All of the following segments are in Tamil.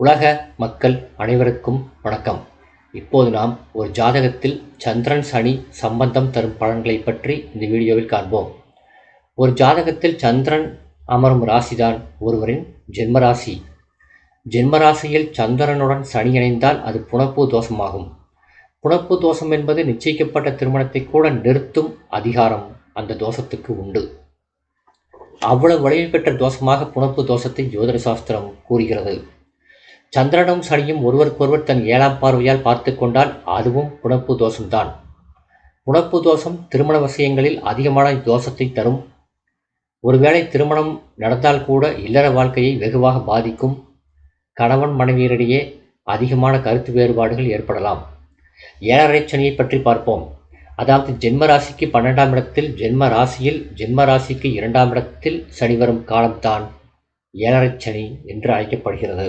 உலக மக்கள் அனைவருக்கும் வணக்கம். இப்போது நாம் ஒரு ஜாதகத்தில் சந்திரன் சனி சம்பந்தம் தரும் பலன்களை பற்றி இந்த வீடியோவில் காண்போம். ஒரு ஜாதகத்தில் சந்திரன் அமரும் ராசிதான் ஒருவரின் ஜென்மராசி. ஜென்மராசியில் சந்திரனுடன் சனி இணைந்தால் அது புணர்ப்பு தோஷமாகும். புணர்ப்பு தோஷம் என்பது நிச்சயிக்கப்பட்ட திருமணத்தை கூட நிறுத்தும் அதிகாரம் அந்த தோஷத்துக்கு உண்டு. அவ்வளவு வலிமை பெற்ற தோஷமாக புணர்ப்பு தோஷத்தை ஜோதிட சாஸ்திரம் கூறுகிறது. சந்திரனும் சனியும் ஒருவருக்கொருவர் தன் 7ஆம் பார்வையால் பார்த்து கொண்டால் அதுவும் புணர்ப்பு தோஷம்தான். புணர்ப்பு தோஷம் திருமண விஷயங்களில் அதிகமான தோஷத்தை தரும். ஒருவேளை திருமணம் நடந்தால் கூட இல்லற வாழ்க்கையை வெகுவாக பாதிக்கும். கணவன் மனைவியரிடையே அதிகமான கருத்து வேறுபாடுகள் ஏற்படலாம். 7.5 சனியை பற்றி பார்ப்போம். அதாவது ஜென்மராசிக்கு 12ஆம் இடத்தில், ஜென்மராசிக்கு 2ஆம் இடத்தில் சனி வரும் காலம்தான் 7.5 சனி என்று அழைக்கப்படுகிறது.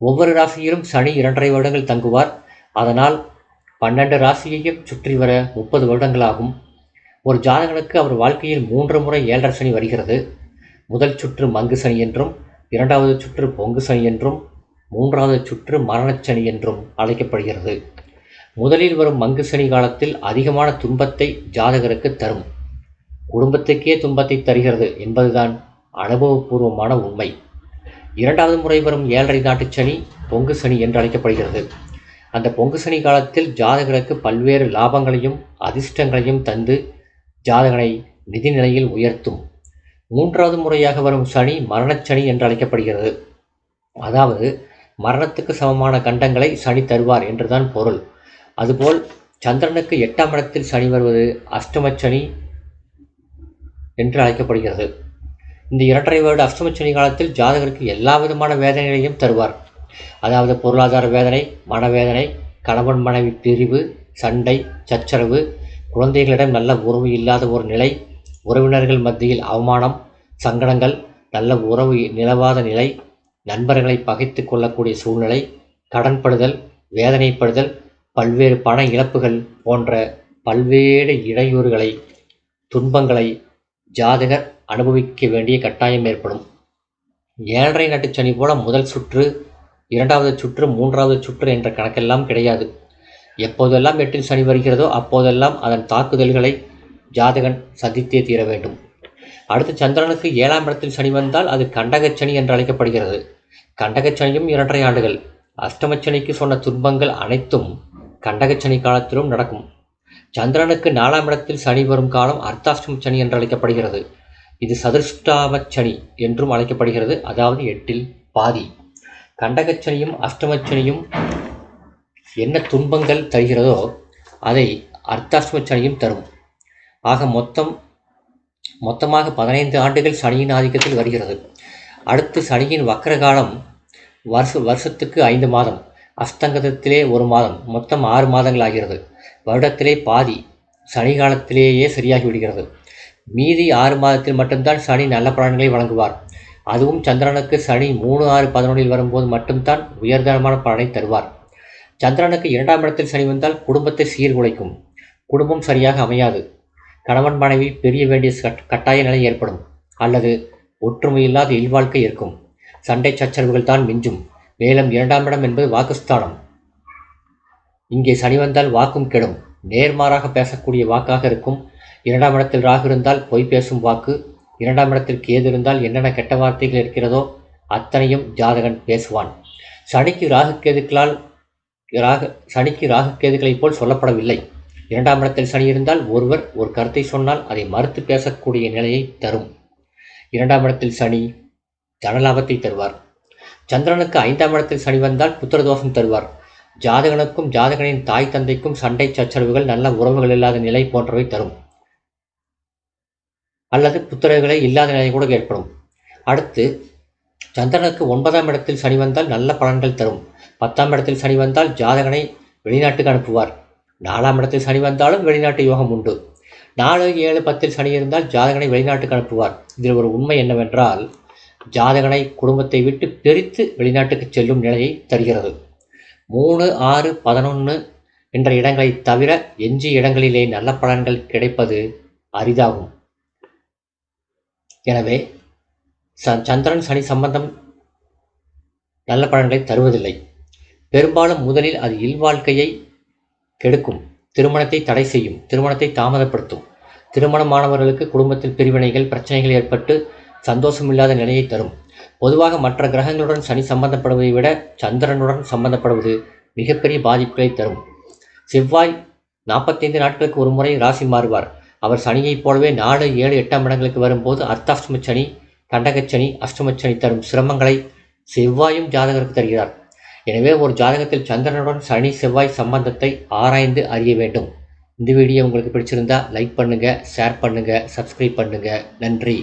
ஒவ்வொரு ராசியிலும் சனி 2.5 வருடங்கள் தங்குவார். அதனால் 12 ராசியையும் சுற்றி வர 30 வருடங்களாகும். ஒரு ஜாதகனுக்கு அவர் வாழ்க்கையில் 3 முறை 7.5 சனி வருகிறது. முதல் சுற்று மங்கு சனி என்றும், 2வது சுற்று பொங்கு சனி என்றும், 3வது சுற்று மரணச்சனி என்றும் அழைக்கப்படுகிறது. முதலில் வரும் மங்கு சனி காலத்தில் அதிகமான துன்பத்தை ஜாதகருக்கு தரும். குடும்பத்துக்கே துன்பத்தை தருகிறது என்பதுதான் அனுபவபூர்வமான உண்மை. 2வது முறை வரும் 7.5 நாட்டு சனி பொங்கு சனி என்று அழைக்கப்படுகிறது. அந்த பொங்கு சனி காலத்தில் ஜாதகருக்கு பல்வேறு லாபங்களையும் அதிர்ஷ்டங்களையும் தந்து ஜாதகனை நிதி நிலையில் உயர்த்தும். 3வது முறையாக வரும் சனி மரணச்சனி என்று அழைக்கப்படுகிறது. அதாவது மரணத்துக்கு சமமான கண்டங்களை சனி தருவார் என்றுதான் பொருள். அதுபோல் சந்திரனுக்கு 8ஆம் இடத்தில் சனி வருவது அஷ்டமச்சனி என்று அழைக்கப்படுகிறது. இந்த 2.5 வருட அஷ்டமச்சனி காலத்தில் ஜாதகருக்கு எல்லா விதமான வேதனைகளையும் தருவார். அதாவது பொருளாதார வேதனை, மனவேதனை, கணவன் மனைவி பிரிவு, சண்டை சச்சரவு, குழந்தைகளிடம் நல்ல உறவு இல்லாத ஒரு நிலை, உறவினர்கள் மத்தியில் அவமானம், சங்கடங்கள், நல்ல உறவு நிலவாத நிலை, நண்பர்களை பகைத்து கொள்ளக்கூடிய சூழ்நிலை, கடன்படுதல், வேதனைப்படுதல், பல்வேறு பண இழப்புகள் போன்ற பல்வேறு இடையூறுகளை, துன்பங்களை ஜாதகர் அனுபவிக்க வேண்டிய கட்டாயம் ஏற்படும். 7.5 நாட்டு சனி போல முதல் சுற்று, 2வது சுற்று, 3வது சுற்று என்ற கணக்கெல்லாம் கிடையாது. எப்போதெல்லாம் 8இல் சனி வருகிறதோ அப்போதெல்லாம் அதன் தாக்குதல்களை ஜாதகன் சந்தித்தே தீர வேண்டும். அடுத்து சந்திரனுக்கு 7ஆம் இடத்தில் சனி வந்தால் அது கண்டகச்சனி என்று அழைக்கப்படுகிறது. கண்டகச்சனியும் 2.5 ஆண்டுகள். அஷ்டமச்சனிக்கு சொன்ன துன்பங்கள் அனைத்தும் கண்டகச்சனி காலத்திலும் நடக்கும். சந்திரனுக்கு 4ஆம் இடத்தில் சனி வரும் காலம் அர்த்தாஷ்டம சனி என்று அழைக்கப்படுகிறது. இது சதுஷ்டாமச்சனி என்றும் அழைக்கப்படுகிறது. அதாவது 8இல் பாதி. கண்டகச்சனியும் அஷ்டமச்சனியும் என்ன துன்பங்கள் தருகிறதோ அதை அர்த்தாஷ்டமச்சனியும் தரும். ஆக மொத்தமாக 15 ஆண்டுகள் சனியின் ஆதிக்கத்தில் வருகிறது. அடுத்து சனியின் வக்கர காலம் வருஷத்துக்கு 5 மாதம், அஸ்தங்கத்திலே 1 மாதம், மொத்தம் 6 மாதங்கள் ஆகிறது. வருடத்திலே பாதி சனி காலத்திலேயே சரியாகி விடுகிறது. மீதி 6 மாதத்தில் மட்டும்தான் சனி நல்ல பலன்களை வழங்குவார். அதுவும் சந்திரனுக்கு சனி 3, 6, 11 வரும்போது மட்டும்தான் உயர்தரமான பலனை தருவார். சந்திரனுக்கு 2ஆம் இடத்தில் சனி வந்தால் குடும்பத்தை சீர்குலைக்கும். குடும்பம் சரியாக அமையாது. கணவன் மனைவி பிரிய வேண்டிய கட்டாய நிலை ஏற்படும். அல்லது ஒற்றுமையில்லாத இல்வாழ்க்கை இருக்கும். சண்டை சச்சரவுகள் தான் மிஞ்சும். மேலும் 2ஆம் இடம் என்பது வாக்குஸ்தானம். இங்கே சனி வந்தால் வாக்கும் கெடும். நேர்மாறாக பேசக்கூடிய வாக்காக இருக்கும். 2ஆம் இடத்தில் ராகு இருந்தால் பொய் பேசும் வாக்கு. 2ஆம் இடத்தில் கேது இருந்தால் என்னென்ன கெட்ட வார்த்தைகள் இருக்கிறதோ அத்தனையும் ஜாதகன் பேசுவான். சனிக்கு ராகு கேதுகளைப் போல் சொல்லப்படவில்லை. 2ஆம் இடத்தில் சனி இருந்தால் ஒருவர் ஒரு கருத்தை சொன்னால் அதை மறுத்து பேசக்கூடிய நிலையை தரும். 2ஆம் இடத்தில் சனி தனலாபத்தை தருவார். சந்திரனுக்கு 5ஆம் இடத்தில் சனி வந்தால் புத்திரதோஷம் தருவார். ஜாதகனுக்கும் ஜாதகனின் தாய் தந்தைக்கும் சண்டை சச்சரவுகள், நல்ல உறவுகள் இல்லாத நிலை போன்றவை தரும். அல்லது புத்திரர்களை இல்லாத நிலை கூட ஏற்படும். அடுத்து சந்திரனுக்கு 9ஆம் இடத்தில் சனி வந்தால் நல்ல பலன்கள் தரும். 10ஆம் இடத்தில் சனி வந்தால் ஜாதகனை வெளிநாட்டுக்கு அனுப்புவார். 4ஆம் இடத்தில் சனி வந்தாலும் வெளிநாட்டு யோகம் உண்டு. 4, 7, 10 சனி இருந்தால் ஜாதகனை வெளிநாட்டுக்கு அனுப்புவார். இதில் ஒரு உண்மை என்னவென்றால் ஜாதகனை குடும்பத்தை விட்டு பிரித்து வெளிநாட்டுக்கு செல்லும் நிலையை தருகிறது. 3, 6, 11 என்ற இடங்களை தவிர எஞ்சிய இடங்களிலே நல்ல பலன்கள் கிடைப்பது அரிதாகும். எனவே சந்திரன் சனி சம்பந்தம் நல்ல பலன்களை தருவதில்லை. பெரும்பாலும் முதலில் அது இல்வாழ்க்கையை கெடுக்கும், திருமணத்தை தடை செய்யும், திருமணத்தை தாமதப்படுத்தும். திருமணமானவர்களுக்கு குடும்பத்தில் பிரிவினைகள், பிரச்சனைகள் ஏற்பட்டு சந்தோஷமில்லாத நிலையை தரும். பொதுவாக மற்ற கிரகங்களுடன் சனி சம்பந்தப்படுவதை விட சந்திரனுடன் சம்பந்தப்படுவது மிகப்பெரிய பாதிப்புகளை தரும். செவ்வாய் 45 நாட்களுக்கு ஒரு முறை ராசி மாறுவார். அவர் சனியைப் போலவே 4, 7, 8ஆம் இடங்களுக்கு வரும்போது அர்த்தாஷ்டமச்சனி, கண்டகச்சனி, அஷ்டமச்சனி தரும் சிரமங்களை செவ்வாயும் ஜாதகருக்கு தருகிறார். எனவே ஒரு ஜாதகத்தில் சந்திரனுடன் சனி செவ்வாய் சம்பந்தத்தை ஆராய்ந்து அறிய வேண்டும். இந்த வீடியோ உங்களுக்கு பிடிச்சிருந்தா லைக் பண்ணுங்கள், ஷேர் பண்ணுங்கள், சப்ஸ்கிரைப் பண்ணுங்கள். நன்றி.